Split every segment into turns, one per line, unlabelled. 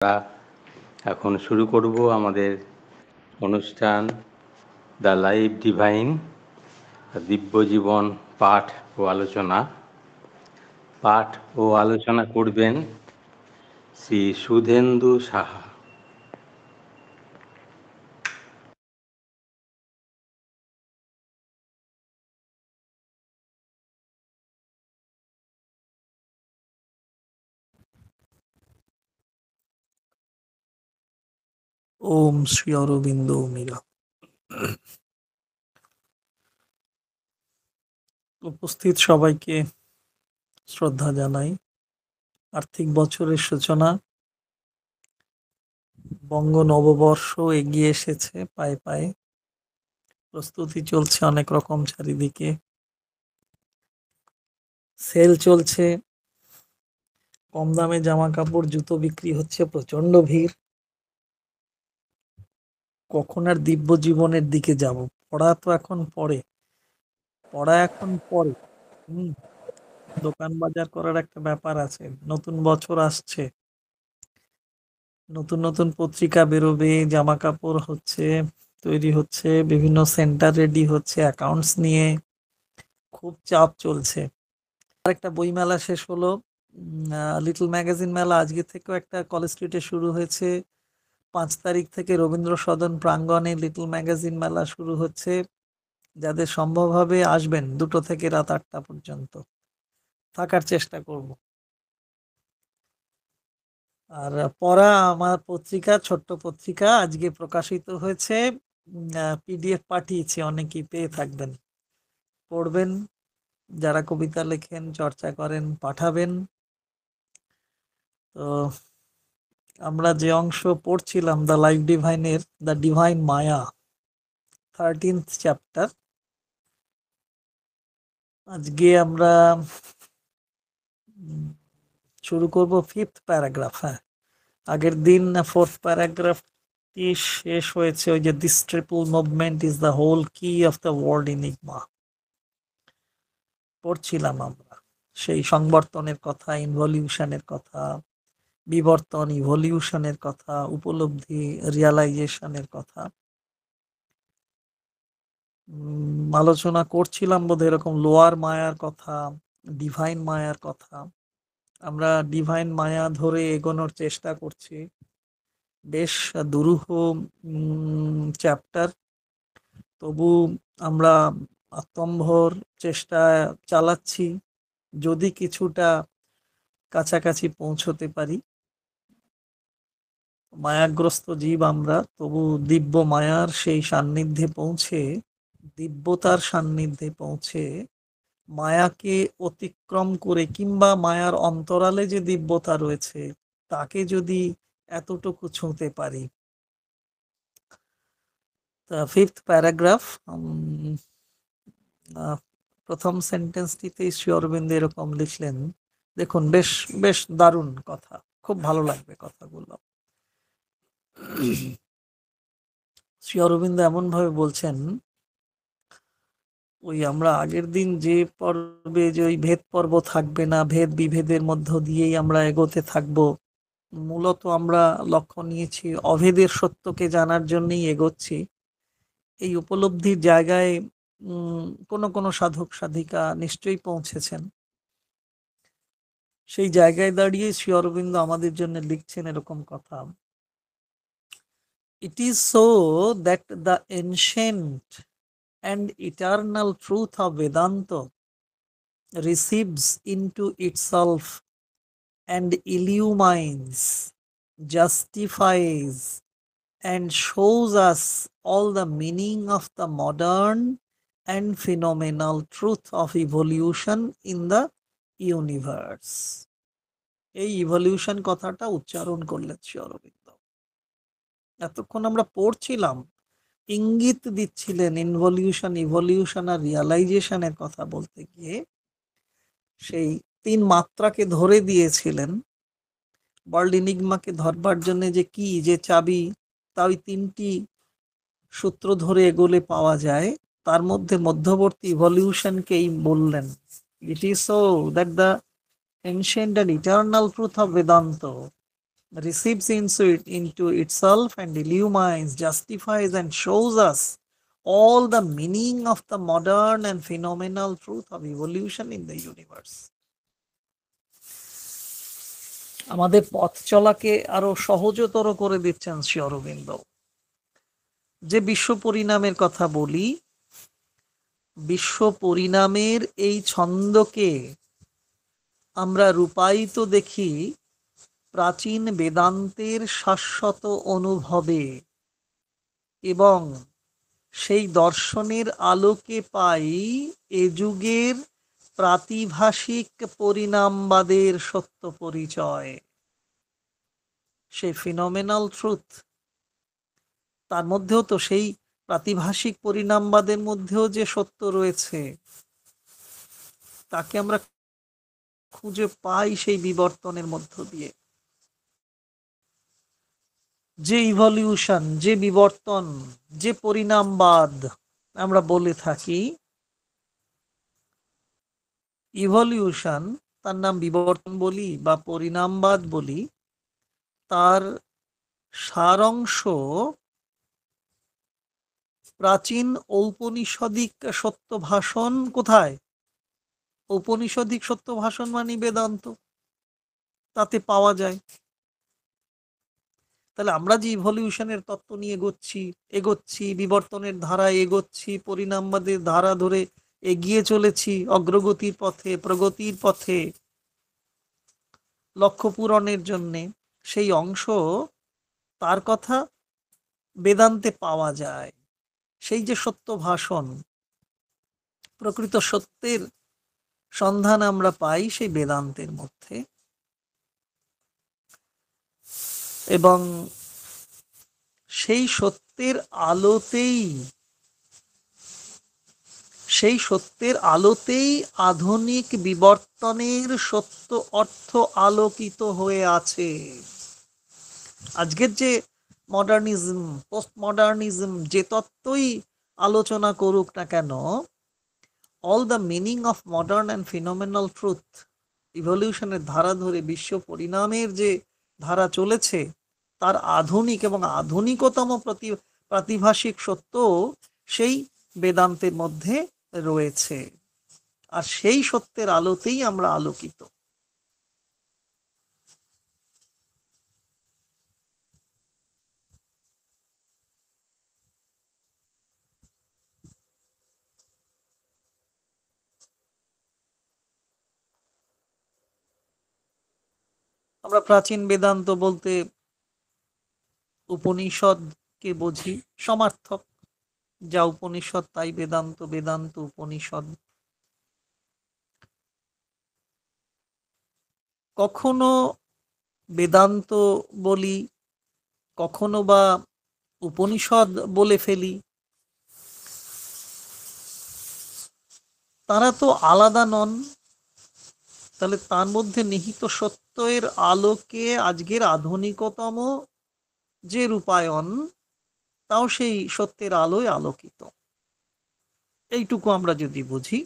আমরা এখন শুরু করব আমাদের অনুষ্ঠান দ্য লাইফ ডিভাইন, দিব্য জীবন পাঠ ও আলোচনা। পাঠ ও আলোচনা করবেন শ্রী সুধেন্দু সাহা।
ওম শ্রী অরবিন্দ মীরা। উপস্থিত সবাইকে শ্রদ্ধা জানাই। আর্থিক বছরের সূচনা, বঙ্গ নববর্ষ এগিয়ে এসেছে পায়ে পায়ে। প্রস্তুতি চলছে অনেক রকম, চারিদিকে সেল চলছে, কম দামে জামা কাপড় জুতো বিক্রি হচ্ছে, প্রচন্ড ভিড়। কখন আর দিব্য জীবনের দিকে যাব? পড়া তো এখন পরে, হম দোকান বাজার করার একটা ব্যাপার আছে। নতুন বছর আসছে, নতুন নতুন পত্রিকা বেরোবে, জামা কাপড় হচ্ছে, তৈরি হচ্ছে, বিভিন্ন সেন্টার রেডি হচ্ছে অ্যাকাউন্টস নিয়ে, খুব চাপ চলছে। আর একটা বই মেলা শেষ হলো, লিটল ম্যাগাজিন মেলা আজকে থেকেও একটা কলেজ স্ট্রিটে শুরু হয়েছে। 5 তারিখ থেকে রবীন্দ্র সদন প্রাঙ্গণে লিটল ম্যাগাজিন মেলা শুরু হচ্ছে। যাদের সম্ভব হবে আসবেন, 2টো থেকে রাত 8টা পর্যন্ত থাকার চেষ্টা করব। আর পড়া আমার পত্রিকা, ছোট্ট পত্রিকা, আজকে প্রকাশিত হয়েছে। পিডিএফ পাঠিয়েছি, অনেকেই পেয়ে থাকবেন, পড়বেন। যারা কবিতা লেখেন, চর্চা করেন, পাঠাবেন। তো আমরা যে অংশ পড়ছিলাম দ্য লাইফ ডিভাইনের, the divine Maya, 13th chapter. আজকে আমরা শুরু করব 5th প্যারাগ্রাফ। হ্যাঁ, আগের দিন 4th প্যারাগ্রাফটি শেষ হয়েছে, ওই যে this triple movement is the whole key of the world enigma পড়ছিলাম আমরা। সেই সংবর্তনের কথা, ইনভলিউশনের কথা, বিবর্তন ইভলিউশনের কথা, উপলব্ধি রিয়ালাইজেশনের কথা আলোচনা করছিলাম। বোধ এরকম লোয়ার মায়ার কথা, ডিভাইন মায়ার কথা। আমরা ডিভাইন মায়া ধরে এগোনোর চেষ্টা করছি। বেশ দুরূহ চ্যাপ্টার, তবু আমরা আত্মম্ভর চেষ্টা চালাচ্ছি। যদি কিছুটা কাছাকাছি পৌঁছতে পারি, মায়াগ্রস্ত জীব আমরা, তবু দিব্য মায়ার সেই সান্নিধ্যে পৌঁছে, দিব্যতার সান্নিধ্যে পৌঁছে, মায়াকে অতিক্রম করে, কিংবা মায়ার অন্তরালে যে দিব্যতা রয়েছে তাকে যদি এতটুকু ছুঁতে পারি। ফিফথ প্যারাগ্রাফ, প্রথম সেন্টেন্সটিতে শ্রী অরবিন্দ এরকম লিখলেন, দেখুন, বেশ বেশ দারুণ কথা, খুব ভালো লাগবে কথাগুলো। শ্রী অরবিন্দ এমন ভাবে বলছেন, ওই আমরা আগের দিন যে পর্বে, যে ওই ভেদ পর্ব থাকবে না, ভেদ বিভেদের মধ্য দিয়েই আমরা এগোতে থাকব, মূলত আমরা লক্ষ্য নিয়েছি অভেদের সত্যকে জানার জন্যই এগোচ্ছি। এই উপলব্ধির জায়গায় কোন কোন সাধক সাধিকা নিশ্চয়ই পৌঁছেছেন। সেই জায়গায় দাঁড়িয়ে শ্রী অরবিন্দ আমাদের জন্য লিখছেন এরকম কথা, ইট is so that the ancient and eternal truth of Vedanta receives into itself and illumines, justifies, and shows us all the meaning of the modern and phenomenal truth of evolution in the universe. এই evolution কথাটা উচ্চারণ করলেন শ্রী অরবিন্দ। এতক্ষণ আমরা পড়ছিলাম, ইঙ্গিত দিচ্ছিলেন involution, evolution আর রিয়ালাইজেশনের কথা বলতে গিয়ে সেই 3 মাত্রাকে ধরে দিয়েছিলেন। ওয়ার্ল্ড ইনিগমাকে ধরবার জন্য যে কি, যে চাবি, তা ওই 3টি সূত্র ধরে এগোলে পাওয়া যায়। তার মধ্যে মধ্যবর্তী ইভলিউশনকেই বললেন, it is so that the ancient and eternal truth of Vedanta receives into itself and illumines, justifies, and shows us all the meaning of the modern and phenomenal truth of evolution in the universe. আমাদের পথ চলাকে আরো সহজতর করে দিচ্ছেন শ্রী অরবিন্দ। যে বিশ্ব পরিণামের কথা বলি, বিশ্ব পরিণামের এই ছন্দকে আমরা রূপায়িত দেখি প্রাচীন বেদান্তের শাশ্বত অনুভবে, এবং সেই দর্শনের আলোকে পাই এ যুগের প্রাতিভাসিক পরিণামবাদের সত্য পরিচয়। সেই ফিনোমেনাল ট্রুথ, তার মধ্যেও তো সেই প্রাতিভাসিক পরিণামবাদের মধ্যেও যে সত্য রয়েছে, তাকে আমরা খুঁজে পাই সেই বিবর্তনের মধ্য দিয়ে। যে ইভলিউশন, যে বিবর্তন, যে পরিণামবাদ আমরা বলে থাকি, ইভলিউশন, তার নাম বিবর্তন বলি বা পরিণামবাদ বলি, তার সারাংশ প্রাচীন ঔপনিষদিক সত্য ভাষণ। কোথায়? ঔপনিষদিক সত্য ভাষণ মানে বেদান্ত, তাতে পাওয়া যায়। তাহলে আমরা যে ইভলিউশনের তত্ত্ব নিয়ে এগোচ্ছি, বিবর্তনের ধারায় এগোচ্ছি, পরিণামবাদের ধারা ধরে এগিয়ে চলেছি অগ্রগতির পথে, প্রগতির পথে, লক্ষ্য পূরণের জন্যে, সেই অংশ, তার কথা বেদান্তে পাওয়া যায়। সেই যে সত্য ভাষণ, প্রকৃত সত্যের সন্ধান আমরা পাই সেই বেদান্তের মধ্যে। এবং সেই সত্যের আলোতেই আধুনিক বিবর্তনের সত্য অর্থ আলোকিত হয়ে আছে। আজকের যে মডার্নিজম, পোস্ট মডার্নিজম যে তত্ত্বই আলোচনা করুক না কেন, all the meaning of modern and phenomenal truth, ইভলিউশনের ধারা ধরে বিশ্ব পরিণামের যে ধারা চলেছে, তার আধুনিক এবং আধুনিকতম প্রাতিভাসিক সত্য সেই বেদান্তের মধ্যে রয়েছে। আর সেই সত্যের আলোতেই আমরা আলোকিত। আমরা প্রাচীন বেদান্ত বলতে উপনিষদকে বুঝি, সমার্থক। যা উপনিষদ তাই বেদান্ত, বেদান্ত উপনিষদ। কখনো বেদান্ত বলি, কখনো বা উপনিষদ বলে ফেলি। তারা তো আলাদা নন। তাহলে তার মধ্যে নিহিত সত্যের আলোকে আজকের আধুনিকতম যে রূপায়ণ, তাও সেই সত্যের আলোয় আলোকিত। এইটুকু আমরা যদি বুঝি,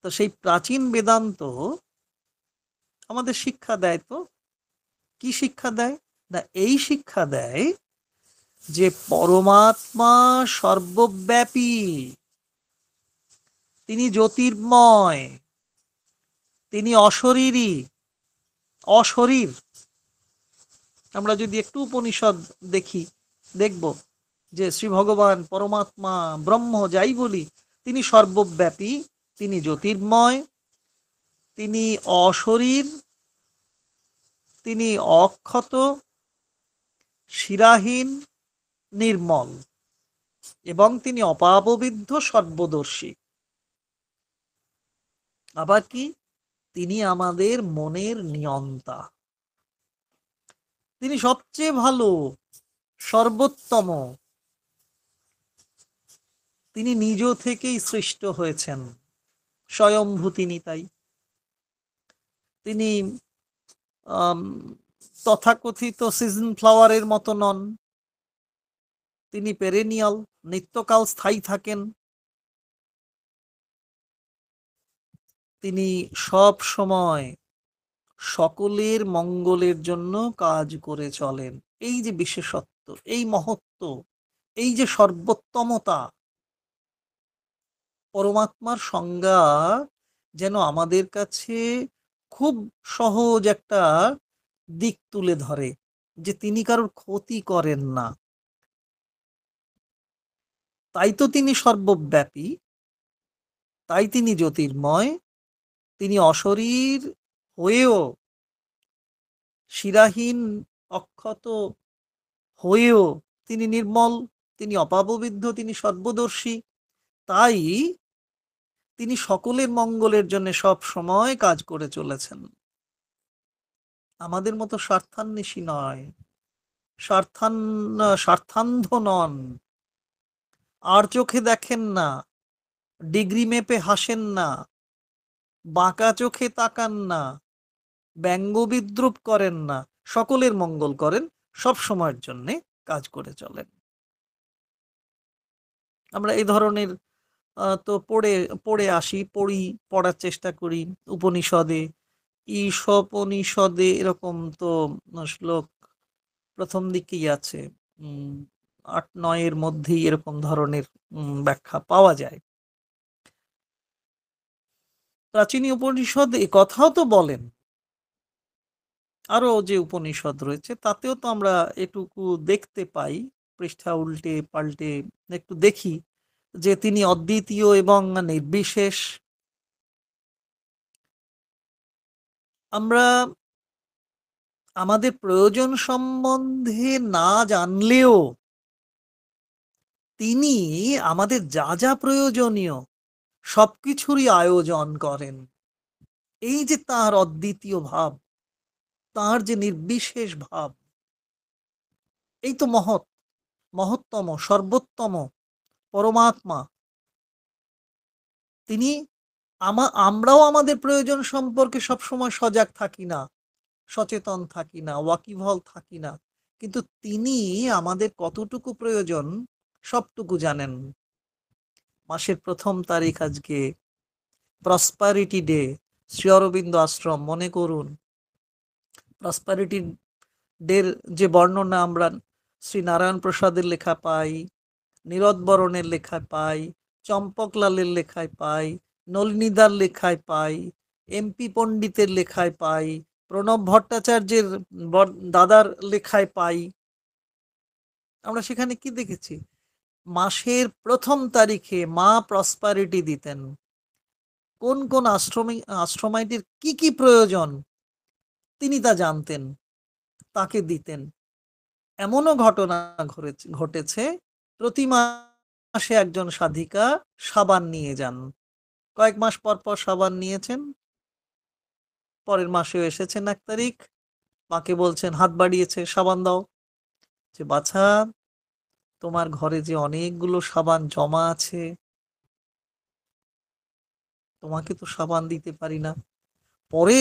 তো সেই প্রাচীন বেদান্ত আমাদের শিক্ষা দেয়। তো কি শিক্ষা দেয়? না, এই শিক্ষা দেয় যে পরমাত্মা সর্বব্যাপী, তিনি জ্যোতির্ময়, তিনি অশরীর। আমরা যদি একটু উপনিষদ দেখব যে শ্রী ভগবান, পরমাত্মা, ব্রহ্ম যাই বলি, তিনি সর্বব্যাপী, তিনি জ্যোতির্ময়, তিনি অশরীর, তিনি অক্ষত, শিরাহীন, নির্মল, এবং তিনি অপাপবিদ্ধ, সর্বদর্শী। আবার কি? তিনি আমাদের মনের নিয়ন্তা, তিনি সবচেয়ে ভালো, সর্বোত্তম, তিনি নিজ থেকেই সৃষ্ট হয়েছেন, স্বয়ম্ভূ তিনি। তাই তিনি তথাকথিত সিজন ফ্লাওয়ারের মতো নন, তিনি পেরেনিয়াল, নিত্যকাল স্থায়ী থাকেন। তিনি সব সময় সকলের মঙ্গলের জন্য কাজ করে চলেন। এই যে বিশেষত্ব, এই মহত্ব, এই যে সর্বোত্তমতা, পরমাত্মার সংজ্ঞা যেন আমাদের কাছে খুব সহজ একটা দিক তুলে ধরে যে তিনি কারোর ক্ষতি করেন না। তাই তো তিনি সর্বব্যাপী, তাই তিনি জ্যোতির্ময়, তিনি অশরীর হয়েও, শিরাহীন, অক্ষত হয়েও তিনি নির্মল, তিনি অপাপবিদ্ধ, তিনি সর্বদর্শী। তাই তিনি সকলের মঙ্গলের জন্য সব সময় কাজ করে চলেছেন। আমাদের মতো স্বার্থান্বেষী নয়, স্বার্থান্ধ নন, আর চোখে দেখেন না, ডিগ্রি মেপে হাসেন না, বাঁকা চোখে তাকান না, ব্যঙ্গ বিদ্রুপ করেন না, সকলের মঙ্গল করেন, সব সময়ের জন্য কাজ করে চলেন। আমরা এই ধরনের তো পড়ে আসি, পড়ার চেষ্টা করি উপনিষদে, ঈশোপনিষদে এরকম তো শ্লোক প্রথম দিকেই আছে, ৮-৯ মধ্যেই এরকম ধরনের ব্যাখ্যা পাওয়া যায়। প্রাচীন উপনিষদ এ কথাও তো বলেন, আরো যে উপনিষদ রয়েছে তাতেও তো আমরা এটুকু দেখতে পাই, পৃষ্ঠা উল্টে পাল্টে একটু দেখি যে তিনি অদ্বিতীয় এবং নির্বিশেষ। আমরা আমাদের প্রয়োজন সম্বন্ধে না জানলেও তিনি আমাদের যা যা প্রয়োজনীয় সবকিছুরই আয়োজন করেন। এই যে তার অদ্বিতীয় ভাব, তার যে নির্বিশেষ ভাব, এই তো মহত্তম, সর্বোত্তম পরমাত্মা। তিনি আমরাও আমাদের প্রয়োজন সম্পর্কে সবসময় সজাগ থাকি না, সচেতন থাকি না, ওয়াকিবহল থাকি না, কিন্তু তিনি আমাদের কতটুকু প্রয়োজন সবটুকু জানেন। মাসের ১ম তারিখ আজকে, প্রসপারিটি ডে, শ্রী অরবিন্দ আশ্রম, মনে করুন প্রসপারিটি ডের যে বর্ণনা আমরা শ্রী নারায়ণ প্রসাদের লেখা পাই, নীরদ বরণের লেখায় পাই, চম্পকলালের লেখায় পাই, নলিনীদার লেখায় পাই, এমপি পণ্ডিতের লেখায় পাই, প্রণব ভট্টাচার্যের দাদার লেখায় পাই। আমরা সেখানে কি দেখেছি? মাসের ১ম তারিখে মা প্রসপারিটি দিতেন। কোন কোন আশ্রমাইটির কি কি প্রয়োজন তিনি তা জানতেন, তাকে দিতেন। এমনও ঘটনা ঘটেছে, প্রতি মাসে একজন সাধিকা সাবান নিয়ে যান, কয়েক মাস পর পর সাবান নিয়েছেন, পরের মাসেও এসেছেন ১ তারিখ, মাকে বলছেন, হাত বাড়িয়েছে, সাবান দাও। যে বাছা, তোমার ঘরে যে অনেকগুলো সাবান জমা আছে, তোমাকে তো সাবান দিতে পারি না। পরে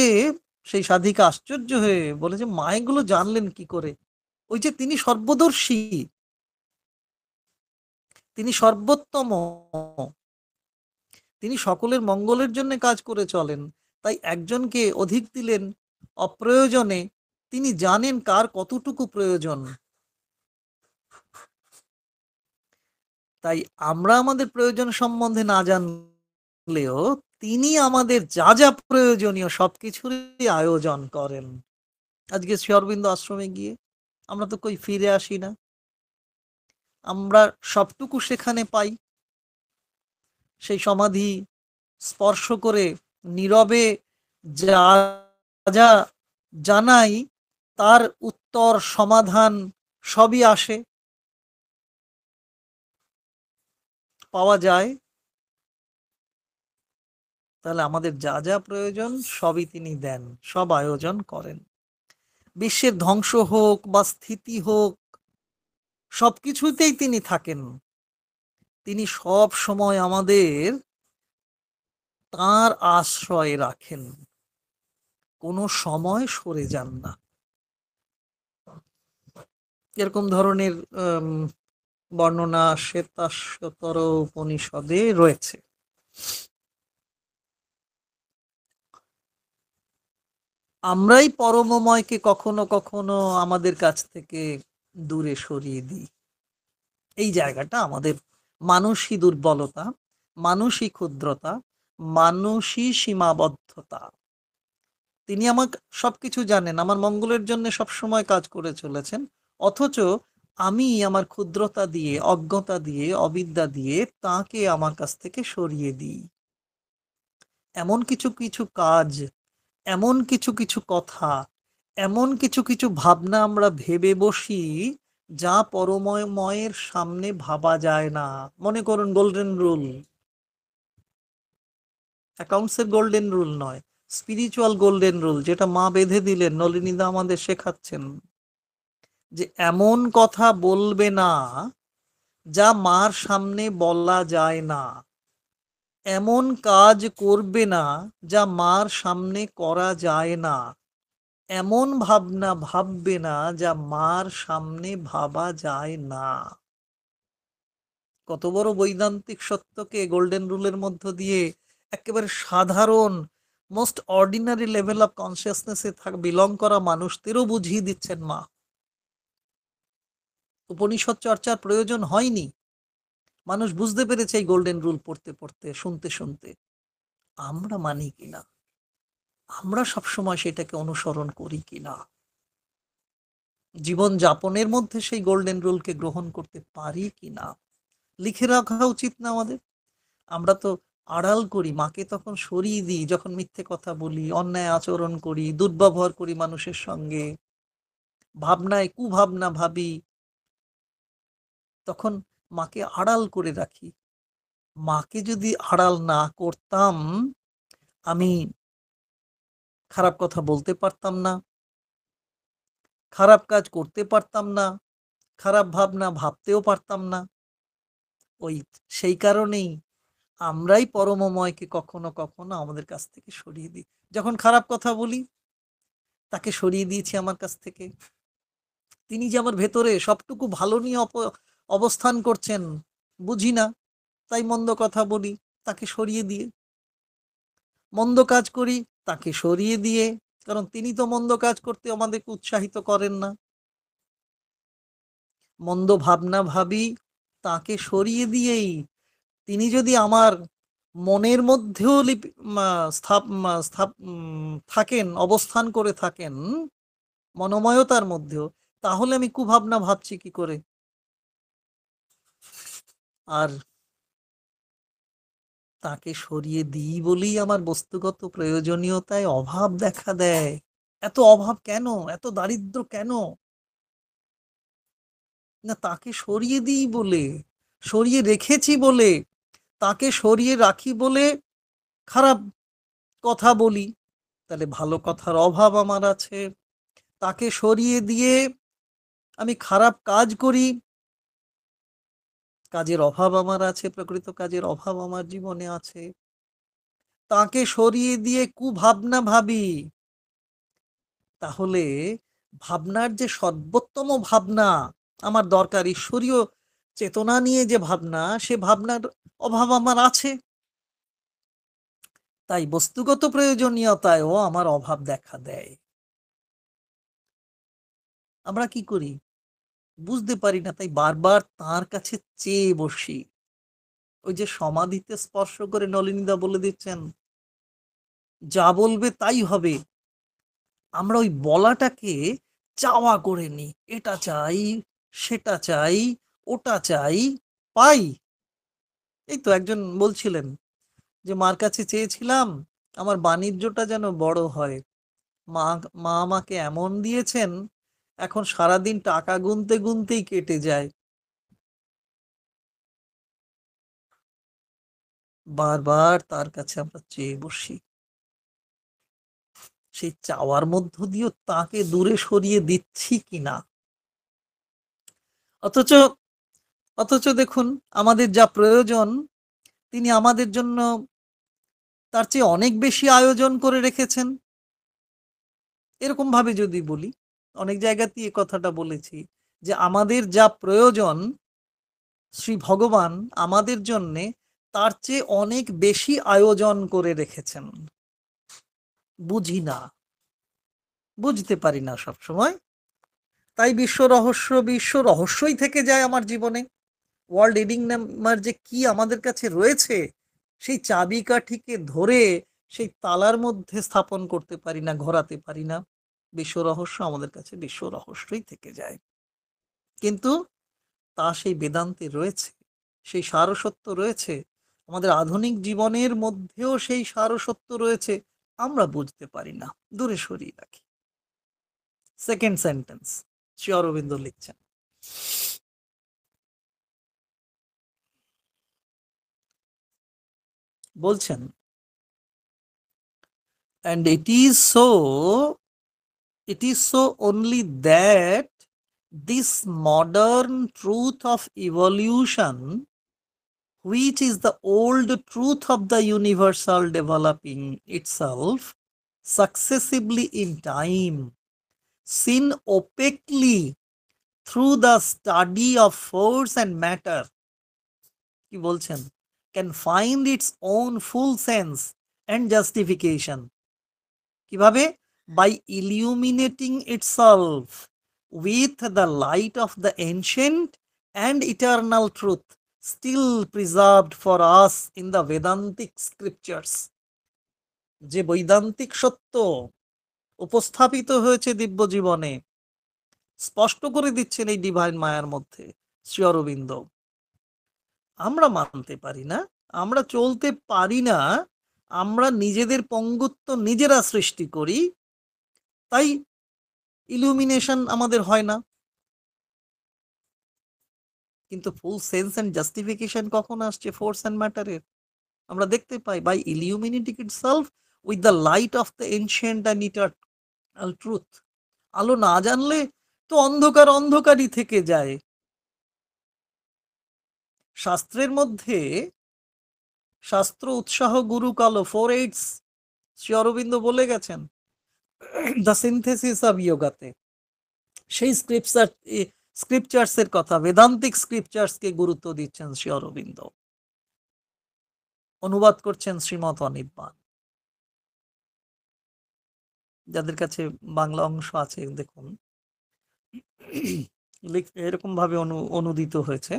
সেই সাধিকা আশ্চর্য হয়ে বলে যে মা এগুলো জানলেন কি করে? ওই যে তিনি সর্বদর্শী, তিনি সর্বোত্তম, তিনি সকলের মঙ্গলের জন্য কাজ করে চলেন। তাই একজনকে অধিক দিলেন অপ্রয়োজনে, তিনি জানেন কার কতটুকু প্রয়োজন। তাই আমরা আমাদের প্রয়োজন সম্বন্ধে না জানলেও তিনি আমাদের যা যা প্রয়োজনীয় সবকিছুরই আয়োজন করেন। আজকে শ্রী অরবিন্দ আশ্রমে গিয়ে আমরা তো কই ফিরে আসি না, আমরা সবটুকু সেখানে পাই। সেই সমাধি স্পর্শ করে নীরবে যা যা জানাই, তার উত্তর সমাধান সবই আসে, পাওয়া যায়। তাহলে আমাদের যা যা প্রয়োজন সবই তিনি দেন, সব আয়োজন করেন। বিশ্বের ধ্বংস হোক বা স্থিতি হোক, সবকিছুতেই তিনি থাকেন। তিনি সব সময় আমাদের তাঁর আশ্রয়ে রাখেন, কোনো সময় সরে যান না। এরকম ধরনের বর্ণনা শ্বেতাশ্বতর উপনিষদে রয়েছে। আমরাই পরমময়কে কখনো কখনো আমাদের কাছ থেকে দূরে সরিয়ে দিই। এই জায়গাটা আমাদের মানসী দুর্বলতা, মানসী ক্ষুদ্রতা, মানসী সীমাবদ্ধতা। তিনি আমাকে সবকিছু জানেন, আমার মঙ্গলের জন্য সবসময় কাজ করে চলেছেন। অথচ আমি আমার ক্ষুদ্রতা দিয়ে, অজ্ঞতা দিয়ে, অবিদ্যা দিয়ে তাকে আমার কাছ থেকে সরিয়ে দিই। এমন কিছু কিছু কাজ, এমন কিছু কিছু কথা, এমন কিছু কিছু ভাবনা আমরা ভেবে বসি যা পরমময়ের সামনে ভাবা যায় না। মনে করুন গোল্ডেন রুল, অ্যাকাউন্টসের গোল্ডেন রুল নয়, স্পিরিচুয়াল গোল্ডেন রুল, যেটা মা বেঁধে দিলেন, নলিনীদা আমাদের শেখাচ্ছেন যে এমন কথা বলবে না যা মার সামনে বলা যায় না, এমন কাজ করবে না যা মার সামনে করা যায় না, এমন ভাবনা ভাববে না যা মার সামনে ভাবা যায় না। কত বড় বৈদান্তিক সত্যকে গোল্ডেন রুলের মধ্য দিয়ে একেবারে সাধারণ, মোস্ট অর্ডিনারি লেভেল অফ কনসিয়াসনেসে বিলং করা মানুষদেরও বুঝিয়ে দিচ্ছেন মা। উপনিষদ চর্চার প্রয়োজন হয়নি, মানুষ বুঝতে পেরেছে এই গোল্ডেন রুল পড়তে পড়তে, শুনতে শুনতে। আমরা মানি কিনা, আমরা সবসময় সেটাকে অনুসরণ করি কিনা, জীবন যাপনের মধ্যে সেই গোল্ডেন রুলকে গ্রহণ করতে পারি কিনা, লিখে রাখা উচিত না আমাদের? আমরা তো আড়াল করি, মাকে তখন সরিয়ে দিই যখন মিথ্যে কথা বলি, অন্যায় আচরণ করি, দুর্ব্যবহার করি মানুষের সঙ্গে, ভাবনায় কুভাবনা ভাবি, তখন মাকে আড়াল করে রাখি। মাকে যদি আড়াল না করতাম, আমি খারাপ কথা বলতে পারতাম না, খারাপ কাজ করতে পারতাম না, খারাপ ভাবনা ভাবতেও পারতাম না। ওই সেই কারণেই আমরাই পরমময়কে কখনো কখনো আমাদের কাছ থেকে সরিয়ে দিই। যখন খারাপ কথা বলি, তাকে সরিয়ে দিয়েছি আমার কাছ থেকে। তিনি যে আমার ভেতরে সবটুকু ভালো নিয়ে অবস্থান করছেন বুঝি না, তাই মন্দ কথা বলি তাকে সরিয়ে দিয়ে, মন্দ কাজ করি তাকে সরিয়ে দিয়ে, কারণ তিনি তো মন্দ কাজ করতে আমাদেরকে উৎসাহিত করেন না। মন্দ ভাবনা ভাবি তাকে সরিয়ে দিয়েই, তিনি যদি আমার মনের মধ্যেও থাকেন, অবস্থান করে থাকেন মনোময়তার মধ্যেও, তাহলে আমি কুভাবনা ভাবছি কি করে? আর তাকে সরিয়ে দিই বলেই আমার বস্তুগত প্রয়োজনীয়তায় অভাব দেখা দেয়। এত অভাব কেন, এত দারিদ্র কেন? না, তাকে সরিয়ে দিই বলে, সরিয়ে রেখেছি বলে, তাকে সরিয়ে রাখি বলে খারাপ কথা বলি, তাহলে ভালো কথার অভাব আমার আছে। তাকে সরিয়ে দিয়ে আমি খারাপ কাজ করি, কাজের অভাব আমার আছে, প্রকৃত কাজের অভাব আমার জীবনে আছে। তাকে সরিয়ে দিয়ে কুভাবনা ভাবি, তাহলে ভাবনার যে সর্বোত্তম ভাবনা আমার দরকার, ঈশ্বরীয় চেতনা নিয়ে যে ভাবনা, সে ভাবনার অভাব আমার আছে। তাই বস্তুগত প্রয়োজনীয়তায়ও আমার অভাব দেখা দেয়। আমরা কি করি বুঝতে পারি না, তাই বারবার তার কাছে চেয়ে বসি। ওই যে সমাধিতে স্পর্শ করে নলিনীদা বলে দিচ্ছেন, যা বলবে তাই হবে। আমরা ওই বলাটাকে চাওয়া করে নি, এটা চাই, সেটা চাই, ওটা চাই, পাই। এই তো একজন বলছিলেন যে মার কাছে চেয়েছিলাম আমার বাণিজ্যটা যেন বড় হয়, মা মা আমাকে এমন দিয়েছেন এখন সারাদিন টাকা গুনতে গুনতেই কেটে যায়। বারবার তার কাছে আমরা চেয়ে বসি, সেই চাওয়ার মধ্য দিয়েও তাকে দূরে সরিয়ে দিচ্ছি কিনা। অথচ অথচ দেখুন, আমাদের যা প্রয়োজন তিনি আমাদের জন্য তার চেয়ে অনেক বেশি আয়োজন করে রেখেছেন। এরকম ভাবে যদি বলি, অনেক জায়গাতেই এ কথাটা বলেছি যে আমাদের যা প্রয়োজন শ্রী ভগবান আমাদের জন্যে তার চেয়ে অনেক বেশি আয়োজন করে রেখেছেন, বুঝি না। বুঝতে পারি না সব সময়। তাই বিশ্ব রহস্যই থেকে যায় আমার জীবনে। ওয়ার্ল্ড রিডিং নাম্বার যে কি আমাদের কাছে রয়েছে, সেই চাবিকাঠিকে ধরে সেই তালার মধ্যে স্থাপন করতে পারি না, ঘোরাতে পারি না। বিশ্ব রহস্য আমাদের কাছে বিশ্ব রহস্যই থেকে যায়। কিন্তু তা সেই বেদান্তে রয়েছে, সেই সারসত্ব রয়েছে, আমাদের আধুনিক জীবনের মধ্যেও সেই সারসত্ব রয়েছে, আমরা বুঝতে পারি না, দূরে সরিয়ে রাখি। সেকেন্ড সেন্টেন্স শ্রী অরবিন্দ লিখছেন, বলছেন, and it is so only that this modern truth of evolution, which is the old truth of the universal developing itself successively in time, seen opaquely through the study of force and matter, কি বলছেন, can find its own full sense and justification, কিভাবে, by illuminating itself with the light of the ancient and eternal truth still preserved for us in the Vedantic scriptures, যে বৈদান্তিক সত্য উপস্থাপিত হয়েছে দিব্য জীবনে, স্পষ্ট করে দিচ্ছেন এই ডিভাইন মায়ার মধ্যে শ্রী অরবিন্দ। আমরা মানতে পারি না, আমরা চলতে পারি না, আমরা নিজেদের পঙ্গুত্ব নিজেরা সৃষ্টি করি, তাই ইলুমিনেশন আমাদের হয় না। কিন্তু ফুল সেন্স এন্ড জাস্টিফিকেশন কখন আসছে ফোর্স এন্ড ম্যাটারের? আমরা দেখতে পাই, by illuminating itself with the light of the ancient and eternal truth. আলো না জানলে তো অন্ধকার অন্ধকারই থেকে যায়। শাস্ত্রের মধ্যে শাস্ত্র উৎসাহ গুরু কালো 4/8 শ্রী অরবিন্দ বলে গেছেন দ্য সিনথেসিস অফ যোগাতে, সেই স্ক্রিপচার্স এর কথা, বেদান্তিক স্ক্রিপচার্স কে গুরুত্ব দিচ্ছেন শ্রী অরবিন্দ। অনুবাদ করছেন শ্রীমৎ অনির্বাণ। যাদের কাছে বাংলা অংশ আছে দেখুন, এরকম ভাবে অনুদিত হয়েছে,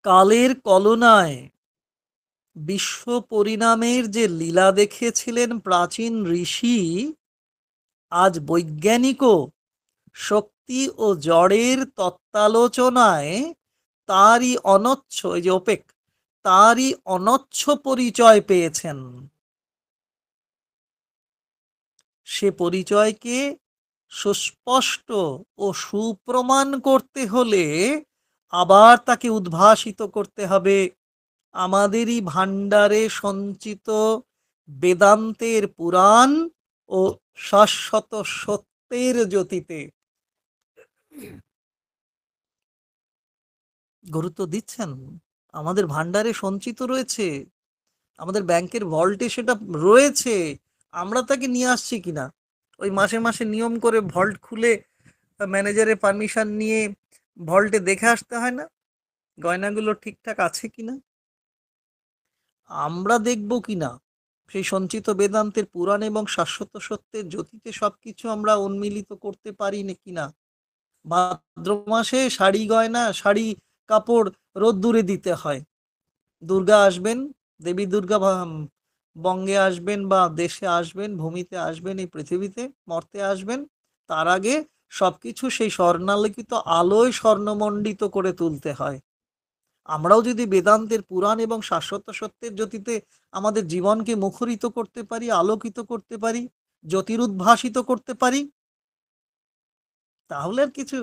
কালের কলনায় বিশ্ব পরিণামের যে লীলা দেখেছিলেন প্রাচীন ঋষি, আজ বৈজ্ঞানিকও শক্তি ও জড়ের তত্ত্বালোচনায় তারই অনচ্ছ, এই যে ওপেক, তারই অনচ্ছ পরিচয় পেয়েছেন। সে পরিচয়কে সুস্পষ্ট ও সুপ্রমাণ করতে হলে আবার তাকে উদ্ভাসিত করতে হবে আমাদেরই ভাণ্ডারে সঞ্চিত বেদান্তের পুরাণ ও শাশ্বত সত্যের জ্যোতিতে। গুরুত্ব দিচ্ছেন, আমাদের ভাণ্ডারে সঞ্চিত রয়েছে, আমাদের ব্যাংকের ভল্টে সেটা রয়েছে, আমরা তাকে নিয়ে আসছি কিনা। ওই মাসে মাসে নিয়ম করে ভল্ট খুলে ম্যানেজারের পারমিশন নিয়ে ভল্টে দেখে আসতে হয় না গয়নাগুলো ঠিকঠাক আছে কিনা। আমরা দেখব কিনা সেই সঞ্চিত বেদান্তের পুরাণ এবং শাশ্বত সত্যের জ্যোতিতে সবকিছু আমরা উন্মিলিত করতে পারি না কিনা। ভাদ্র মাসে শাড়ি গয়না, শাড়ি কাপড় রোদ্দুরে দিতে হয়। দুর্গা আসবেন, দেবী দুর্গা বঙ্গে আসবেন বা দেশে আসবেন, ভূমিতে আসবেন, এই পৃথিবীতে মর্তে আসবেন, তার আগে সবকিছু সেই স্বর্ণালোকিত আলোয় স্বর্ণমণ্ডিত করে তুলতে হয়। আমরাও যদি বেদান্তের পুরাণ এবং শাশ্বত সত্যের জ্যোতিতে আমাদের জীবনকে মুখরিত করতে পারি, আলোকিত করতে পারি, জ্যোতিরুদ্ভাসিত করতে পারি, তাহলে আর কিছু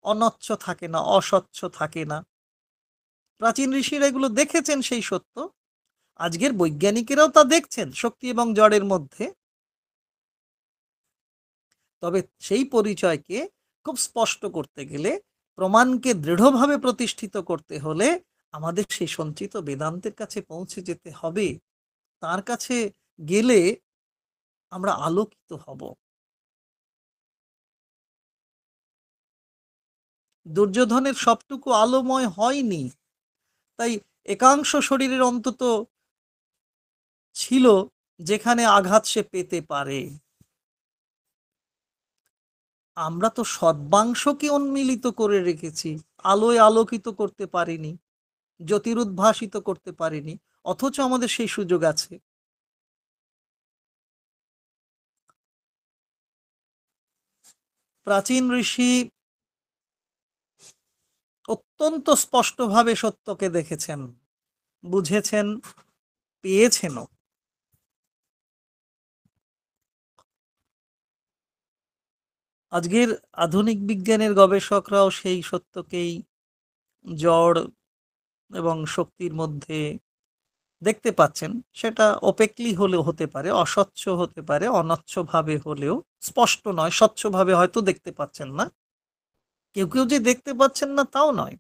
অনচ্ছ থাকে না, অস্বচ্ছ থাকে না। প্রাচীন ঋষিরা এগুলো দেখেছেন সেই সত্য, আজকের বৈজ্ঞানিকেরাও তা দেখছেন শক্তি এবং জড়ের মধ্যে। তবে সেই পরিচয়কে খুব স্পষ্ট করতে গেলে, প্রমাণকে দৃঢ়ভাবে প্রতিষ্ঠিত করতে হলে আমাদের সেই সঞ্চিত বেদান্তের কাছে পৌঁছে যেতে হবে। তার কাছে গেলে আমরা আলোকিত হব। দুর্যোধনের সবটুকু আলোময় হয়নি, তাই একাংশ শরীরের অন্তত ছিল যেখানে আঘাত সে পেতে পারে। আমরা তো সর্বাংশকে উন্মিলিত করে রেখেছি, আলোয় আলোকিত করতে পারিনি, জ্যোতিরুদ্ভাসিত করতে পারিনি, অথচ আমাদের সেই সুযোগ আছে। প্রাচীন ঋষি অত্যন্ত স্পষ্টভাবে সত্যকে দেখেছেন, বুঝেছেন, পেয়েছেনও। আজকের আধুনিক বিজ্ঞানের গবেষকরাও সেই সত্যকেই জড় এবং শক্তির মধ্যে দেখতে পাচ্ছেন। সেটা ওপেকলি হলেও হতে পারে, অস্বচ্ছ হতে পারে, অনচ্ছভাবে হলেও, স্পষ্ট নয়, স্বচ্ছভাবে হয়তো দেখতে পাচ্ছেন না। কেউ কেউ যে দেখতে পাচ্ছেন না তাও নয়,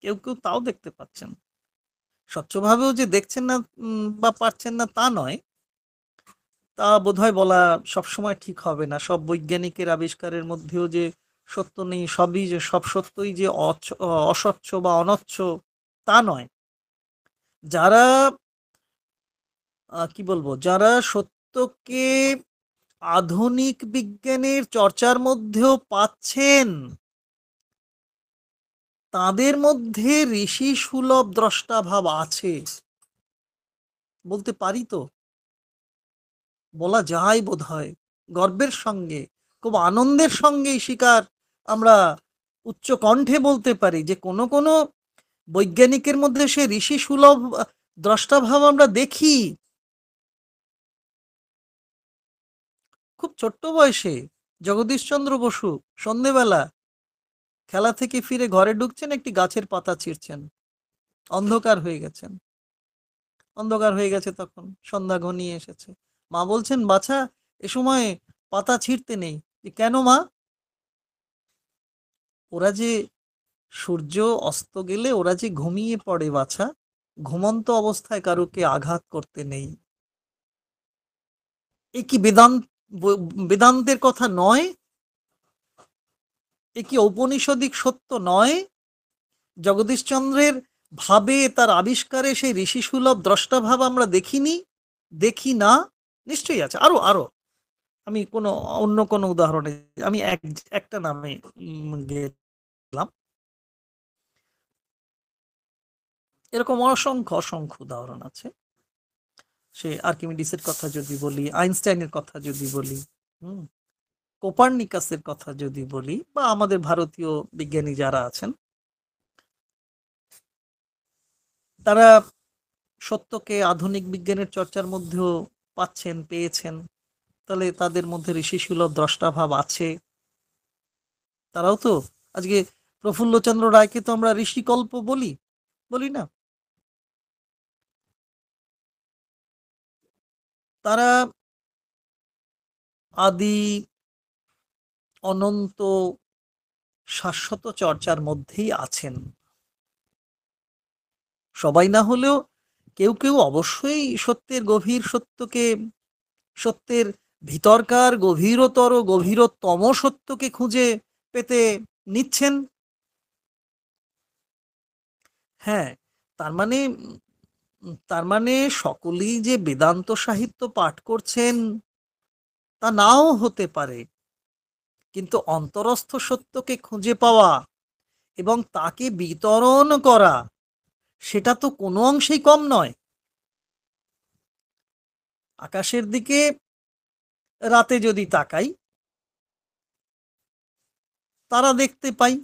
কেউ কেউ তাও দেখতে পাচ্ছেন। স্বচ্ছভাবেও যে দেখছেন না বা পারছেন না তা নয়, তা বোধহয় বলা সবসময় ঠিক হবে না। সব বৈজ্ঞানিকের আবিষ্কারের মধ্যেও যে সত্য নেই, সবই যে সব সত্যই যে অস্বচ্ছ বা অনচ্ছ তা নয়। যারা কি বলবো, যারা সত্যকে আধুনিক বিজ্ঞানের চর্চার মধ্যেও পাচ্ছেন, তাদের মধ্যে ঋষি সুলভ দ্রষ্টা ভাব আছে, বলতে পারি তো, বলা যায় বোধহয় গর্বের সঙ্গে, খুব আনন্দের সঙ্গেই স্বীকার, আমরা উচ্চ কণ্ঠে বলতে পারি যে কোনো কোনো বৈজ্ঞানিকের মধ্যে সে ঋষি সুলভ দ্রষ্টাভাব আমরা দেখি। খুব ছোট্ট বয়সে জগদীশচন্দ্র বসু সন্ধেবেলা খেলা থেকে ফিরে ঘরে ঢুকছেন, একটি গাছের পাতা ছিঁড়ছেন, অন্ধকার হয়ে গেছেন, অন্ধকার হয়ে গেছে, তখন সন্ধ্যা ঘনিয়ে এসেছে। মা বলছেন, বাছা এ সময় পাতা ছিঁড়তে নেই। কেন মা? ওরা যে সূর্য অস্ত গেলে ওরা যে ঘুমিয়ে পড়ে বাছা, ঘুমন্ত অবস্থায় কারুকে আঘাত করতে নেই। এ কি বেদান্তের কথা নয়? এ কি ঔপনিষদিক সত্য নয়? জগদীশচন্দ্রের ভাবে, তার আবিষ্কারে সেই ঋষি সুলভ দ্রষ্টাভাব আমরা দেখিনি, দেখি না? নিশ্চয়ই আছে, আরো আরো। আমি কোনো অন্য কোনো উদাহরণে, আমি একটা নামে গেলাম, এরকম অসংখ্য অসংখ্য উদাহরণ আছে। সে আর্কিমিডিসের কথা যদি বলি, আইনস্টাইনের কথা যদি বলি, কোপার্নিকাসের কথা যদি বলি, বা আমাদের ভারতীয় বিজ্ঞানী যারা আছেন, তারা সত্যকে আধুনিক বিজ্ঞানের চর্চার মধ্যেও পাচ্ছেন, পেয়েছেন। তাহলে তাদের মধ্যে ঋষি সুলভ দ্রষ্টাভাব আছে। তারাও তো, আজকে প্রফুল্লচন্দ্র রায়কে তো আমরা ঋষিকল্প বলি, বলি না? তারা আদি অনন্ত শাশ্বত চর্চার মধ্যেই আছেন। সবাই না হলেও কেউ কেউ অবশ্যই সত্যের গভীর সত্যকে, সত্যের ভিতরকার গভীরতর গভীরতম সত্যকে খুঁজে পেতে নিচ্ছেন। হ্যাঁ, তার মানে তার মানে সকলেই যে বেদান্ত সাহিত্য পাঠ করছেন তা নাও হতে পারে, কিন্তু অন্তরস্থ সত্যকে খুঁজে পাওয়া এবং তাকে বিতরণ করা, সেটা তো কোনো অংশেই কম নয়। আকাশের দিকে রাতে যদি তাকাই, তারা দেখতে পাই,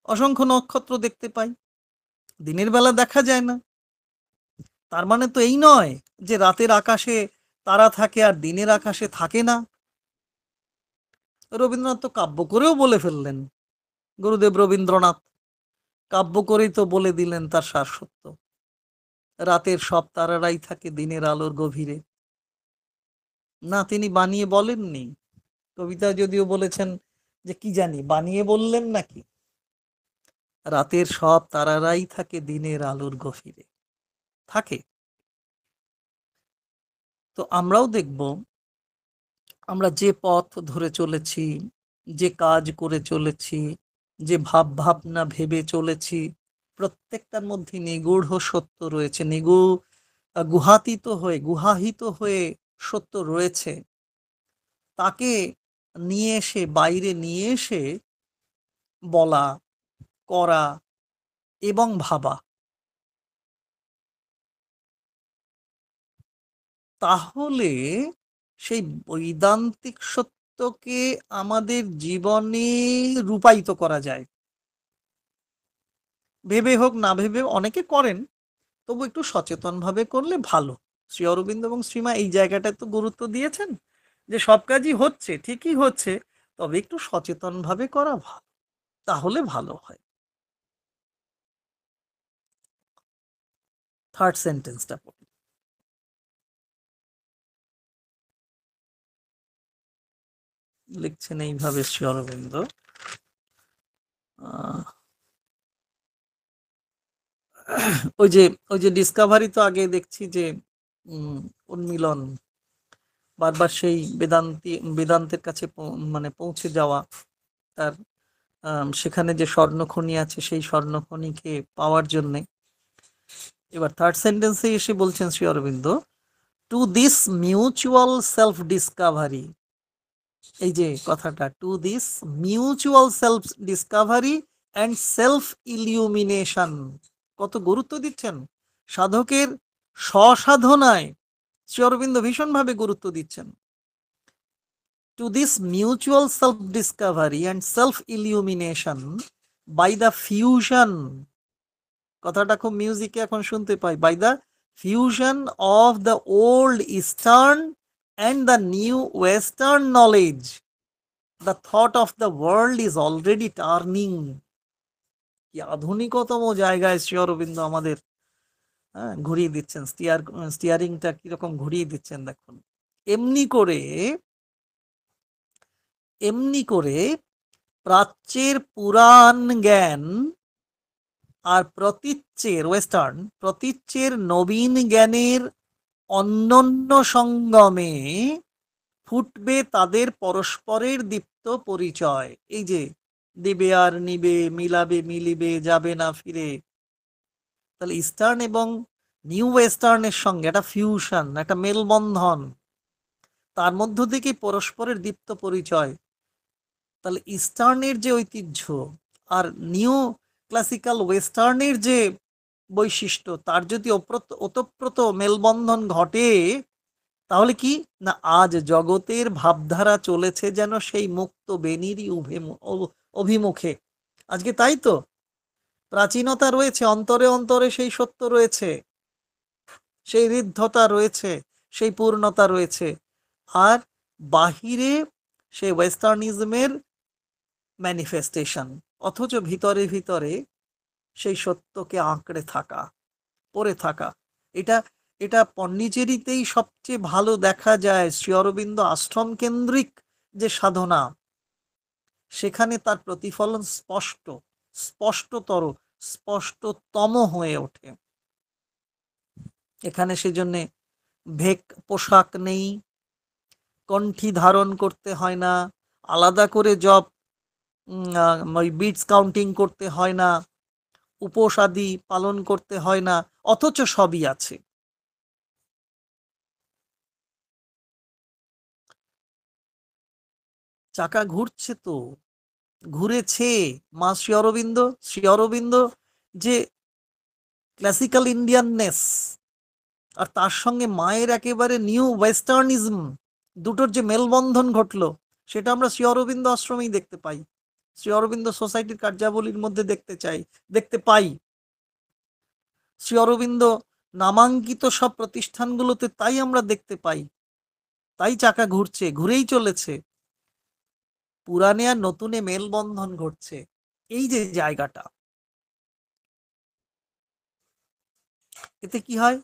অসংখ্য নক্ষত্র দেখতে পাই, দিনের বেলা দেখা যায় না। তার মানে তো এই নয় যে রাতের আকাশে তারা থাকে আর দিনের আকাশে থাকে না। রবীন্দ্রনাথ তো কাব্য করেও বলে ফেললেন, গুরুদেব রবীন্দ্রনাথ কাব্য করেই তো বলে দিলেন তার সার সত্য, রাতের সব তারারাই থাকে দিনের আলোর গভীরে। না, তিনি বানিয়ে বলেননি, কবিতা যদিও বলেছেন যে কি জানি বানিয়ে বললেন নাকি, রাতের সব তারারাই থাকে দিনের আলোর গভীরে, থাকে। তো আমরাও দেখব, আমরা যে পথ ধরে চলেছি, যে কাজ করে চলেছি, যে ভাবনা ভেবে চলেছি, প্রত্যেকটার মধ্যে নিগূঢ় সত্য রয়েছে, গুহাহিত হয়ে সত্য রয়েছে। তাকে নিয়ে এসে, বাইরে নিয়ে এসে বলা, করা এবং ভাবা, তাহলে সেই বৈদান্তিক সত্যকে আমাদের জীবনে রূপায়িত করা যায়। ভেবে হোক না ভেবে অনেকে করেন, তবু একটু সচেতন ভাবে করলে ভালো। শ্রী অরবিন্দ এবং শ্রীমা এই জায়গাটায় তো গুরুত্ব দিয়েছেন যে সব কাজই হচ্ছে, ঠিকই হচ্ছে, তবে একটু সচেতন ভাবে করা ভালো, তাহলে ভালো হয়। থার্ড সেন্টেন্সটা পড়ি। লিখছেন এইভাবে শ্রী অরবিন্দ, ওই যে ডিসকাভারি তো আগে দেখছি যে উন্মিলন, বারবার সেই বেদান্তের কাছে মানে পৌঁছে যাওয়া, তার সেখানে যে স্বর্ণখনি আছে সেই স্বর্ণখনিকে পাওয়ার জন্য। এবার থার্ড সেন্টেন্সে এসে বলছেন Shri Aurobindo, to this mutual self discovery, এই যে কথাটা, to this mutual self discovery and self illumination, কত গুরুত্ব দিচ্ছেন সাধকের স্বসাধনায়। শ্রী অরবিন্দ ভীষণভাবে গুরুত্ব দিচ্ছেন। To this mutual self discovery and self illumination by the fusion, কথাটা খুব মিউজিকে এখন শুনতে পাই, by the fusion of the old eastern and the new western knowledge, the thought of the world is already turning. কি আধুনিকতম জায়গায় শ্রী অরবিন্দ আমাদের ঘুরিয়ে দিচ্ছেন, স্টিয়ারিংটা কিরকম ঘুরিয়ে দিচ্ছেন দেখুন। এমনি করে প্রাচ্যের পুরাণ জ্ঞান আর প্রতীচ্যের নবীন জ্ঞানের অনন্য সঙ্গমে ফুটবে তাদের পরস্পরের দীপ্ত পরিচয়। এই যে দেবে আর নিবে, মিলাবে মিলিবে, যাবে না ফিরে, তাহলে ইস্টার্ন এবং নিউ ওয়েস্টার্নের সঙ্গে একটা ফিউশন, একটা মেলবন্ধন, তার মধ্য থেকে পরস্পরের দীপ্ত পরিচয়। তাহলে ইস্টার্নের যে ঐতিহ্য আর নিউ ক্লাসিক্যাল ওয়েস্টার্নের যে বৈশিষ্ট্য, তার যদি ওতপ্রোত মেলবন্ধন ঘটে, তাহলে কি না আজ জগতের ভাবধারা চলেছে যেন সেই মুক্ত বেনিরই অভিমুখে। আজকে তাই তো, প্রাচীনতা রয়েছে, অন্তরে অন্তরে সেই সত্য রয়েছে, সেই ঋদ্ধতা রয়েছে, সেই পূর্ণতা রয়েছে, আর বাহিরে সেই ওয়েস্টার্নিজমের ম্যানিফেস্টেশন, অথচ ভিতরে ভিতরে সেই সত্যকে আঁকড়ে থাকা, পড়ে থাকা। এটা এটা পন্ডিচেরিতেই সবচেয়ে ভালো দেখা যায়। শ্রী অরবিন্দ আশ্রম কেন্দ্রিক যে সাধনা, সেখানে তার প্রতিফলন স্পষ্টতর, স্পষ্টতম হয়ে ওঠে। এখানে সেজন্য ভেক পোশাক নেই, কণ্ঠী ধারণ করতে হয় না, আলাদা করে জব ওই বিটস কাউন্টিং করতে হয় না, উপোস আদি পালন করতে হয় না, অথচ সবই আছে। চাকা ঘুরছে তো, ঘুরেছে। মা শ্রী অরবিন্দ যে ক্লাসিক্যাল ইন্ডিয়াননেস আর তার সঙ্গে মায়ের একেবারে নিউ ওয়েস্টার্নিজম, দুটোর যে মেলবন্ধন ঘটলো, সেটা আমরা শ্রী অরবিন্দ আশ্রমেই দেখতে পাই, শ্রী অরবিন্দ সোসাইটির কার্যাবলীর মধ্যে দেখতে পাই। শ্রী অরবিন্দ নামাঙ্কিত সব প্রতিষ্ঠানগুলোতে তাই আমরা দেখতে পাই। তাই চাকা ঘুরছে, ঘুরেই চলেছে, পুরানে আর নতুনে মেলবন্ধন ঘটছে। এই যে জায়গাটা, এতে কি হয়?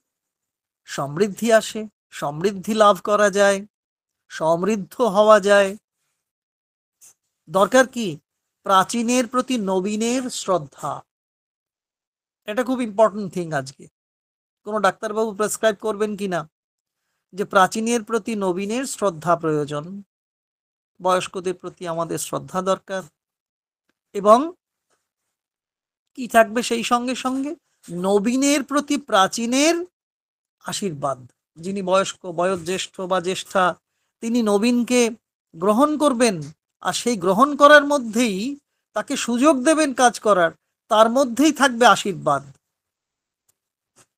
সমৃদ্ধি আসে, সমৃদ্ধি লাভ করা যায়, সমৃদ্ধ হওয়া যায়। দরকার কি? প্রাচীনের প্রতি নবীনের শ্রদ্ধা। এটা খুব ইম্পর্টেন্ট থিং। আজকে কোনো ডাক্তারবাবু প্রেসক্রাইব করবেন কিনা যে প্রাচীনের প্রতি নবীনের শ্রদ্ধা প্রয়োজন, বয়স্কদের প্রতি আমাদের শ্রদ্ধা দরকার, এবং কি থাকবে সেই সঙ্গে সঙ্গে? নবীনের প্রতি প্রাচীনের আশীর্বাদ। যিনি বয়স্ক, বয়োজ্যেষ্ঠ বা জ্যেষ্ঠা, তিনি নবীনকে গ্রহণ করবেন, আর সেই গ্রহণ করার মধ্যেই তাকে সুযোগ দেবেন কাজ করার, তার মধ্যেই থাকবে আশীর্বাদ।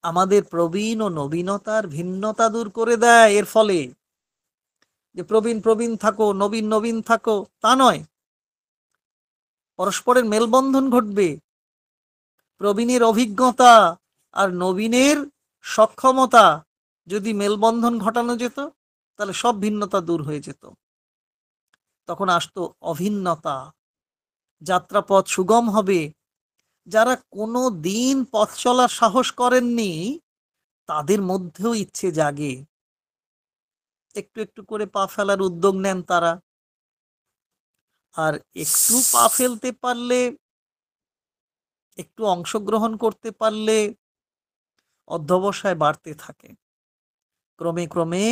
আমাদের প্রবীণ ও নবীনতার ভিন্নতা দূর করে দেয় এর ফলে। যে প্রবীণ প্রবীণ থাকো, নবীন নবীন থাকো, তা নয়। পরস্পরের মেলবন্ধন ঘটবে। প্রবীণের অভিজ্ঞতা আর নবীনের সক্ষমতা যদি মেলবন্ধন ঘটানো যেত, তাহলে সব ভিন্নতা দূর হয়ে যেত। তখন আসতো অভিন্নতা, যাত্রাপথ সুগম হবে। যারা কোনো দিন পথ চলার সাহস করেননি, তাদের মধ্যেও ইচ্ছে জাগে, একটু একটু করে পা ফেলার উদ্যোগ নেন তারা। আর একটু পা ফেলতে পারলে, একটু অংশগ্রহণ করতে পারলে অধ্যবসায় বাড়তে থাকে। ক্রমে ক্রমে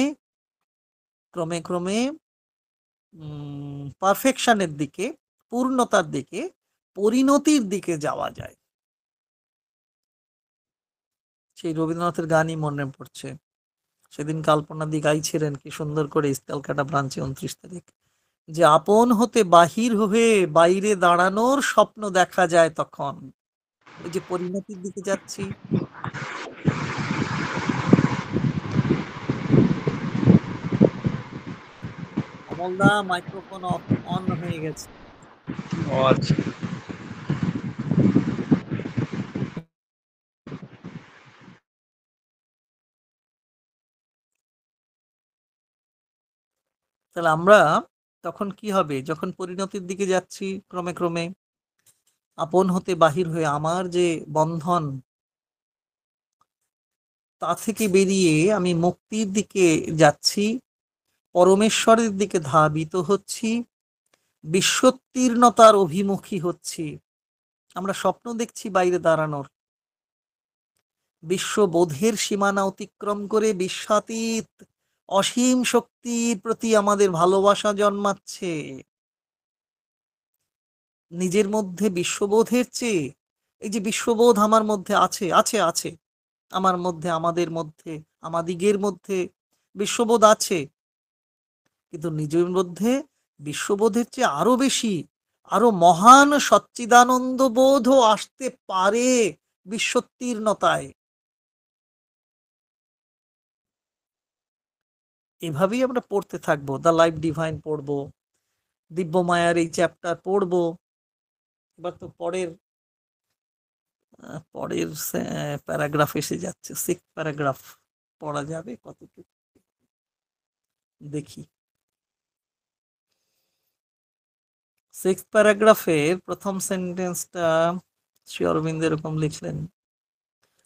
ক্রমে ক্রমে পারফেকশনের দিকে, পূর্ণতার দিকে, পরিণতির দিকে যাওয়া যায়। সেই রবীন্দ্রনাথের গানই মনে পড়ছে। সেদিন কল্পনা দি গাইছিলেন কি সুন্দর করে ইস্তালকাটা ব্রাঞ্চে 29 তারিখ, যে আপন হতে বাহির হয়ে বাইরে দাঁড়ানোর স্বপ্ন দেখা যায় তখন। ওই যে পরিণতির দিকে যাচ্ছি। অমলদা মাইক্রোফোন অন হয়ে গেছে।
ও আচ্ছা।
তাহলে আমরা তখন কি হবে, যখন পরিণতির দিকে যাচ্ছি ক্রমে ক্রমে, আপন হতে বাহির হয়ে আমার যে বন্ধন, তা থেকে বেরিয়ে আমি মুক্তির দিকে যাচ্ছি, পরমেশ্বরের দিকে ধাবিত হচ্ছি, বিশ্বোত্তীর্ণতার অভিমুখী হচ্ছি। আমরা স্বপ্ন দেখছি বাইরে দাঁড়ানোর, বিশ্ববোধের সীমানা অতিক্রম করে বিশ্বাতীত অসীম শক্তির প্রতি আমাদের ভালোবাসা জন্মাচ্ছে। নিজের মধ্যে বিশ্ববোধের চেয়ে, এই যে বিশ্ববোধ আমার মধ্যে আছে আছে আছে, আমার মধ্যে, আমাদের মধ্যে, আমাদিগের মধ্যে বিশ্ববোধ আছে, কিন্তু নিজের মধ্যে বিশ্ববোধের চেয়ে আরো বেশি, আরো মহান সচ্চিদানন্দ বোধও আসতে পারে বিশ্বোত্তীর্ণতায়। এভাবেই আমরা পড়তে থাকবো, দ্য লাইফ ডিভাইন পড়বো, দিব্য মায়ার এই চ্যাপ্টার পড়বো। এবার তো পরের পরের প্যারাগ্রাফ এসে যাচ্ছে, 6 প্যারাগ্রাফ পড়া যাবে কতটুকু দেখি। 6 প্যারাগ্রাফের প্রথম সেন্টেন্সটা শ্রী অরবিন্দ এরকম লিখলেন।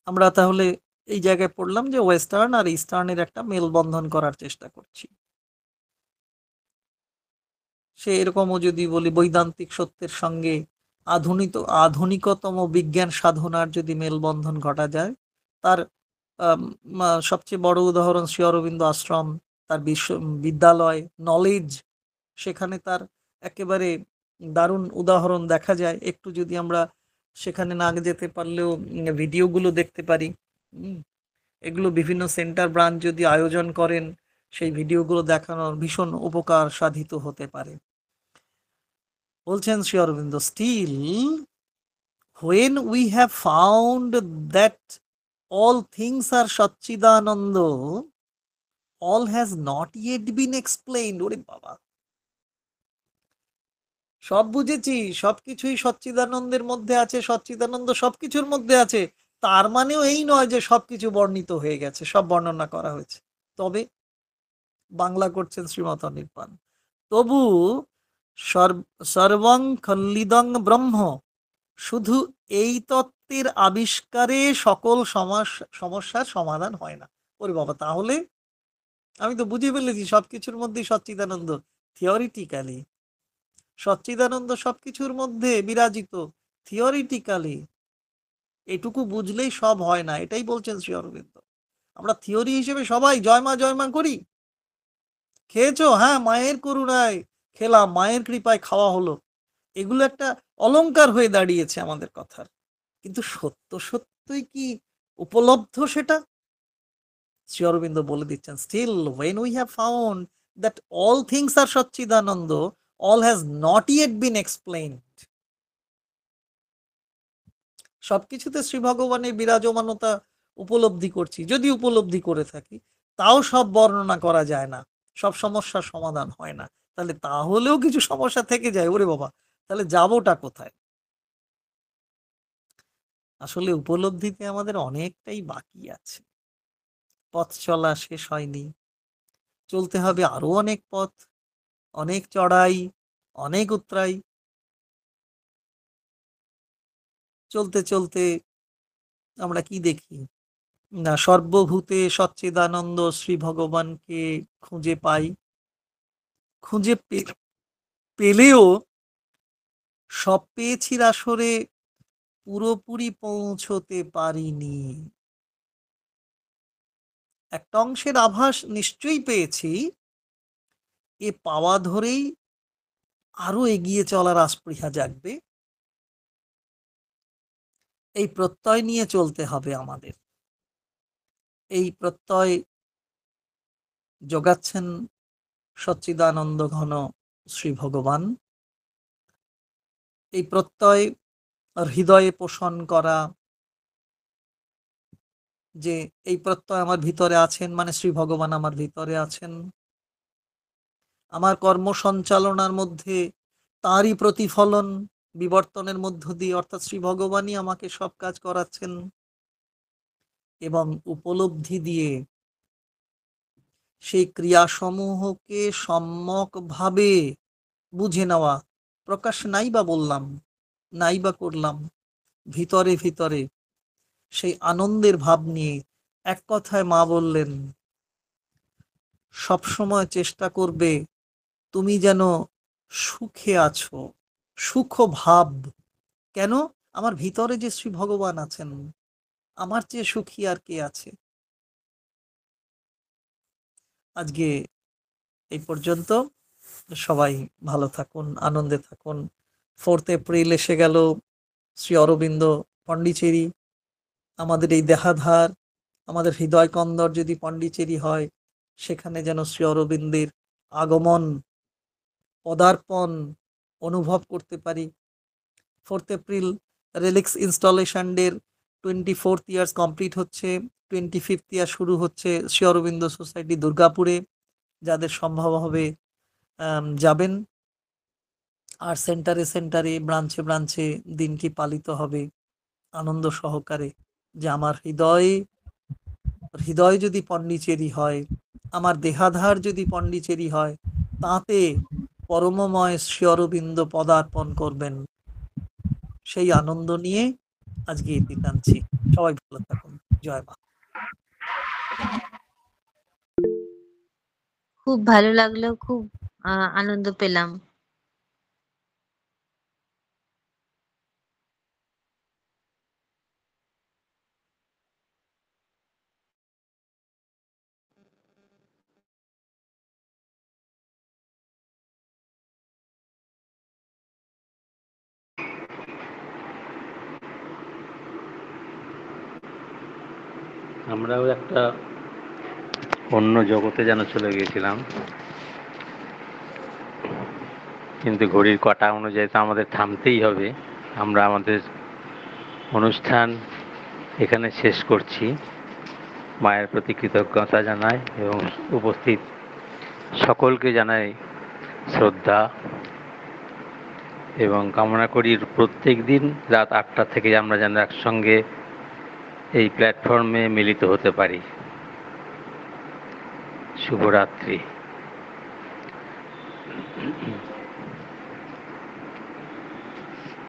আমরা তাহলে এই জায়গায় পড়লাম যে ওয়েস্টার্ন আর ইস্টার্নের একটা মেলবন্ধন করার চেষ্টা করছি। সে এরকমও যদি বলি, বৈদান্তিক সত্যের সঙ্গে আধুনিকতম বিজ্ঞান সাধনার যদি মেলবন্ধন ঘটা যায়, তার সবচেয়ে বড় উদাহরণ শ্রী অরবিন্দ আশ্রম, তার বিদ্যালয়, নলেজ, সেখানে তার একেবারে দারুণ উদাহরণ দেখা যায়। একটু যদি আমরা সেখানে না যেতে পারলেও ভিডিওগুলো দেখতে পারি। এগুলো বিভিন্ন সেন্টার ব্রাঞ্চ যদি আয়োজন করেন, সেই ভিডিওগুলো দেখানোর ভীষণ উপকার সাধিত হতে পারে। বলছেন Shri Aurobindo, still when we have found that all things are Satchidananda, all has not yet been explained. ওরে বাবা, সব বুঝেছি, সবকিছুই সচ্চিদানন্দের মধ্যে আছে, সচ্চিদানন্দ সবকিছুর মধ্যে আছে, তার মানেও এই নয় যে সবকিছু বর্ণিত হয়ে গেছে, সব বর্ণনা করা হয়েছে। তবে বাংলা করছেন শ্রীমত অনির্বাণ, তবু সর্বং খল্লিদং ব্রহ্ম, শুধু এই তত্ত্বের আবিষ্কারে সকল সমস্যার সমাধান হয় না। ওরে বাবা, তাহলে আমি তো বুঝে ফেলেছি সবকিছুর মধ্যেই সচ্চিদানন্দ, থিওরিটিক্যালি সচ্চিদানন্দ সবকিছুর মধ্যে বিরাজিত, থিওরিটিক্যালি এটুকু বুঝলেই সব হয় না, এটাই বলছেন শ্রী অরবিন্দ। আমরা থিওরি হিসেবে সবাই জয় মা করি। খেয়েছো? হ্যাঁ, মায়ের করুণায় খেলাম, মায়ের কৃপায় খাওয়া হলো, এগুলো একটা অলংকার হয়ে দাঁড়িয়েছে আমাদের কথার। কিন্তু সত্য সত্যই কি উপলব্ধ সেটা? শ্রী অরবিন্দ বলে দিচ্ছেন, still when we have found that all things are Satchidananda, all has not yet been explained. সবকিছুতে শ্রী ভগবানের বিরাজমানতা উপলব্ধি করছি, যদি উপলব্ধি করে থাকি, তাও সব বর্ণনা করা যায় না, সব সমস্যার সমাধান হয় না। তাহলেও কিছু সমস্যা থেকে যায়। ওরে বাবা, তাহলে যাবোটা কোথায়? আসলে উপলব্ধিতে আমাদের অনেকটাই বাকি আছে, পথ চলা শেষ হয়নি, চলতে হবে আরো অনেক পথ, অনেক চড়াই, অনেক উতরাই। চলতে চলতে আমরা কি দেখি না, সর্বভূতে সচ্চিদানন্দ শ্রী ভগবানকে খুঁজে পাই। খুঁজে পেলেও সব পেয়েছির আসরে পুরোপুরি পৌঁছতে পারিনি। একটা অংশের আভাস নিশ্চয়ই পেয়েছি, এ পাওয়া ধরেই আরো এগিয়ে চলার আস্পৃহা জাগবে। এই প্রত্যয় নিয়ে চলতে হবে আমাদের। এই প্রত্যয় যোগাচ্ছেন সচ্চিদানন্দ ঘন শ্রী ভগবান। এই প্রত্যয় হৃদয়ে পোষণ করা, যে এই প্রত্যয় আমার ভিতরে আছেন, মানে শ্রী ভগবান আমার ভিতরে আছেন। আমার কর্ম সঞ্চালনার মধ্যে তারই প্রতিফলন বিবর্তনের মধ্য দিয়ে, অর্থাৎ শ্রী ভগবানই আমাকে সব কাজ করাচ্ছেন। এবং উপলব্ধি দিয়ে সেই ক্রিয়াসমূহকে সম্যক ভাবে বুঝে নেওয়া, প্রকাশ নাই বা বললাম, নাই বা করলাম, ভিতরে ভিতরে সেই আনন্দের ভাব নিয়ে। এক কথায় মা বললেন, সবসময় চেষ্টা করবে তুমি যেন সুখে আছো, সুখ ভাব। কেন? আমার ভিতরে যে শ্রী ভগবান আছেন, আমার চেয়ে সুখী আর কে আছে? আজকে এই পর্যন্ত। সবাই ভালো থাকুন, আনন্দে থাকুন। 4th এপ্রিল এসে গেল, শ্রী অরবিন্দ পন্ডিচেরি। আমাদের এই দেহাধার, আমাদের হৃদয় কন্দর যদি পন্ডিচেরি হয়, সেখানে যেন শ্রী অরবিন্দের আগমন, পদার্পণ অনুভব করতে পারি। 4th এপ্রিল রেলিক্স ইনস্টলেশন ডের 24th ইয়ার্স কমপ্লিট হচ্ছে, 25th ইয়ার শুরু হচ্ছে শ্রী অরবিন্দ সোসাইটি দুর্গাপুরে। যাদের সম্ভব হবে যাবেন। আর সেন্টারে সেন্টারে, ব্রাঞ্চে ব্রাঞ্চে দিনটি পালিত হবে আনন্দ সহকারে। যে আমার হৃদয় যদি পন্ডিচেরি হয়, আমার দেহাধার যদি পন্ডিচেরি হয়, তাতে পরমময় শ্রী অরবিন্দ পদার্পণ করবেন। সেই আনন্দ নিয়ে আজকে এটি টানছি। সবাই ভালো থাকুন। জয় মা।
খুব ভালো লাগলো, খুব আনন্দ পেলাম।
আমরাও একটা অন্য জগতে যেন চলে গিয়েছিলাম, কিন্তু ঘড়ির কাঁটা অনুযায়ী তো আমাদের থামতেই হবে। আমরা আমাদের অনুষ্ঠান এখানে শেষ করছি। মায়ের প্রতি কৃতজ্ঞতা জানাই এবং উপস্থিত সকলকে জানাই শ্রদ্ধা, এবং কামনা করি প্রত্যেক দিন রাত 8টা থেকে আমরা যেন একসঙ্গে এই প্ল্যাটফর্মে মিলিত হতে পারি। শুভরাত্রি।